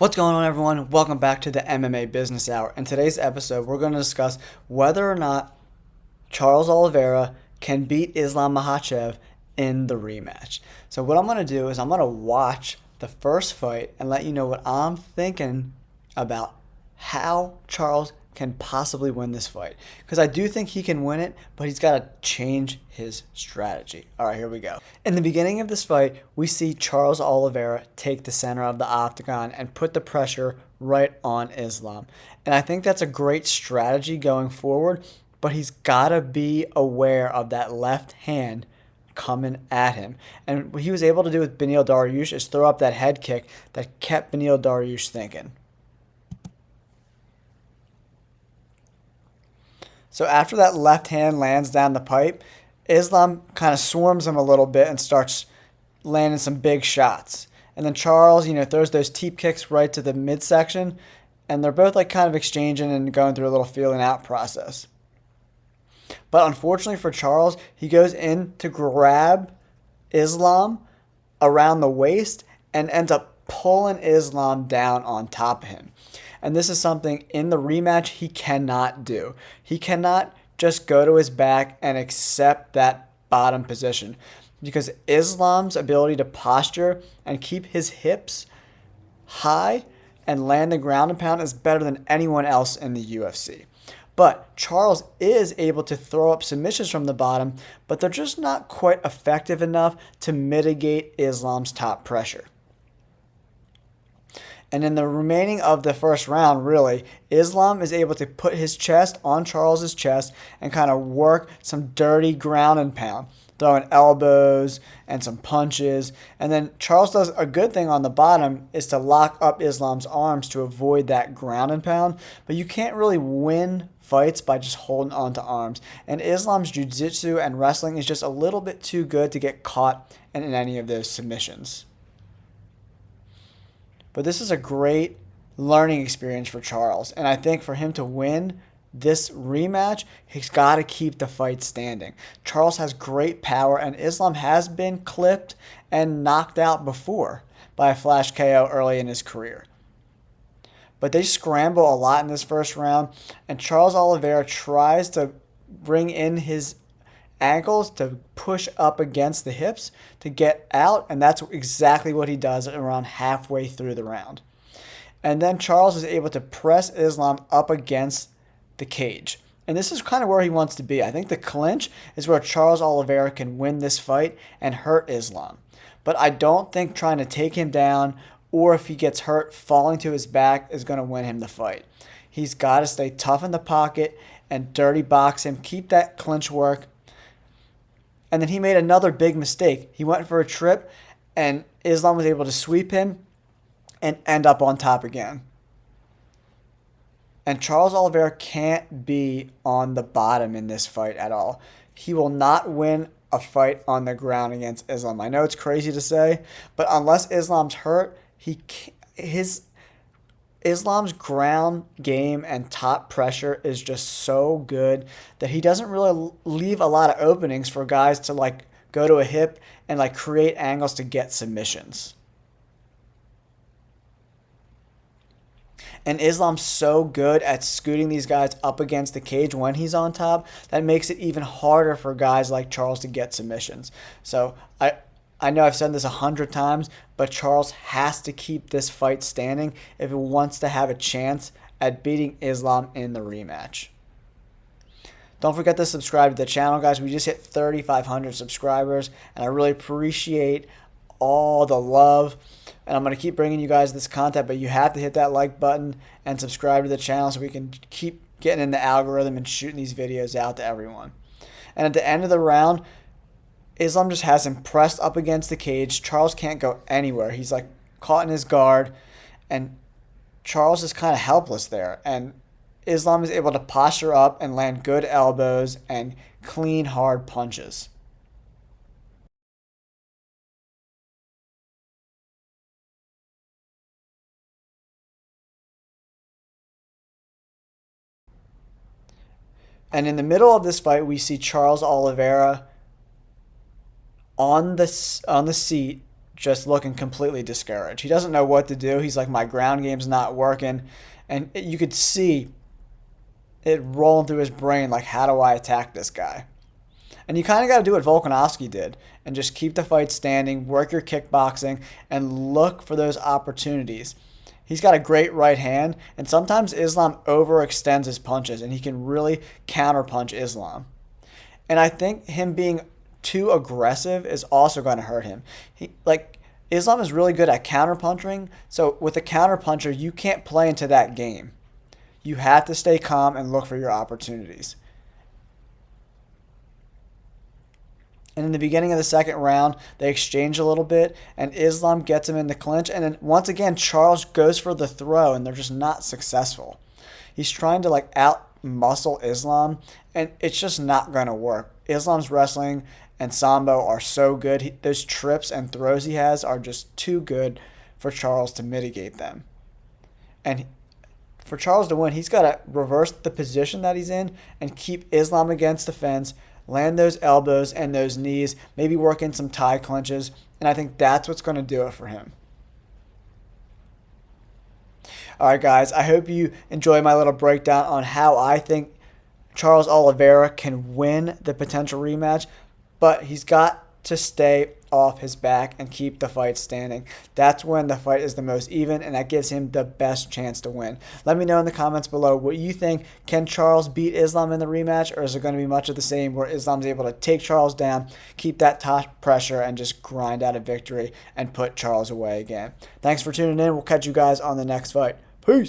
What's going on, everyone? Welcome back to the MMA Business Hour. In today's episode, we're going to discuss whether or not Charles Oliveira can beat Islam Makhachev in the rematch. So what I'm going to do is I'm going to watch the first fight and let you know what I'm thinking about how Charles can possibly win this fight. Because I do think he can win it, but he's got to change his strategy. All right, here we go. In the beginning of this fight, we see Charles Oliveira take the center of the octagon and put the pressure right on Islam. And I think that's a great strategy going forward, but he's got to be aware of that left hand coming at him. And what he was able to do with Beneil Dariush is throw up that head kick that kept Beneil Dariush thinking. So after that left hand lands down the pipe, Islam kind of swarms him a little bit and starts landing some big shots. And then Charles, throws those teep kicks right to the midsection, and they're both kind of exchanging and going through a little feeling out process. But unfortunately for Charles, he goes in to grab Islam around the waist and ends up pulling Islam down on top of him. And this is something in the rematch he cannot do. He cannot just go to his back and accept that bottom position, because Islam's ability to posture and keep his hips high and land the ground and pound is better than anyone else in the UFC. But Charles is able to throw up submissions from the bottom, but they're just not quite effective enough to mitigate Islam's top pressure. And in the remaining of the first round, really, Islam is able to put his chest on Charles's chest and kind of work some dirty ground and pound, throwing elbows and some punches. And then Charles does a good thing on the bottom is to lock up Islam's arms to avoid that ground and pound. But you can't really win fights by just holding on to arms. And Islam's jiu-jitsu and wrestling is just a little bit too good to get caught in any of those submissions. But this is a great learning experience for Charles. And I think for him to win this rematch, he's got to keep the fight standing. Charles has great power, and Islam has been clipped and knocked out before by a flash KO early in his career. But they scramble a lot in this first round, and Charles Oliveira tries to bring in his ankles to push up against the hips to get out, and that's exactly what he does around halfway through the round. And then Charles is able to press Islam up against the cage. And this is kind of where he wants to be. I think the clinch is where Charles Oliveira can win this fight and hurt Islam. But I don't think trying to take him down, or if he gets hurt, falling to his back is going to win him the fight. He's got to stay tough in the pocket and dirty box him, keep that clinch work. And then he made another big mistake. He went for a trip, and Islam was able to sweep him and end up on top again. And Charles Oliveira can't be on the bottom in this fight at all. He will not win a fight on the ground against Islam. I know it's crazy to say, but unless Islam's hurt, Islam's ground game and top pressure is just so good that he doesn't really leave a lot of openings for guys to go to a hip and create angles to get submissions. And Islam's so good at scooting these guys up against the cage when he's on top, that makes it even harder for guys like Charles to get submissions. So I know I've said this 100 times, but Charles has to keep this fight standing if he wants to have a chance at beating Islam in the rematch. Don't forget to subscribe to the channel, guys. We just hit 3,500 subscribers, and I really appreciate all the love. And I'm going to keep bringing you guys this content, but you have to hit that like button and subscribe to the channel so we can keep getting in the algorithm and shooting these videos out to everyone. And at the end of the round, Islam just has him pressed up against the cage. Charles can't go anywhere. He's caught in his guard, and Charles is kind of helpless there. And Islam is able to posture up and land good elbows and clean, hard punches. And in the middle of this fight, we see Charles Oliveira on the seat just looking completely discouraged. He doesn't know what to do. He's like, my ground game's not working. And you could see it rolling through his brain, like, how do I attack this guy? And you kind of got to do what Volkanovski did and just keep the fight standing, work your kickboxing, and look for those opportunities. He's got a great right hand, and sometimes Islam overextends his punches, and he can really counterpunch Islam. And I think him being too aggressive is also going to hurt him. Islam is really good at counterpunching, so with a counterpuncher, you can't play into that game. You have to stay calm and look for your opportunities. And in the beginning of the second round, they exchange a little bit, and Islam gets him in the clinch. And then once again, Charles goes for the throw, and they're just not successful. He's trying to out-muscle Islam, and it's just not going to work. Islam's wrestling and sambo are so good. Those trips and throws he has are just too good for Charles to mitigate them. And for Charles to win, he's got to reverse the position that he's in and keep Islam against the fence, land those elbows and those knees, maybe work in some tie clinches, and I think that's what's going to do it for him. All right, guys, I hope you enjoy my little breakdown on how I think Charles Oliveira can win the potential rematch, but he's got to stay off his back and keep the fight standing. That's when the fight is the most even, and that gives him the best chance to win. Let me know in the comments below what you think. Can Charles beat Islam in the rematch, or is it going to be much of the same where Islam's able to take Charles down, keep that top pressure, and just grind out a victory and put Charles away again? Thanks for tuning in. We'll catch you guys on the next fight. Peace!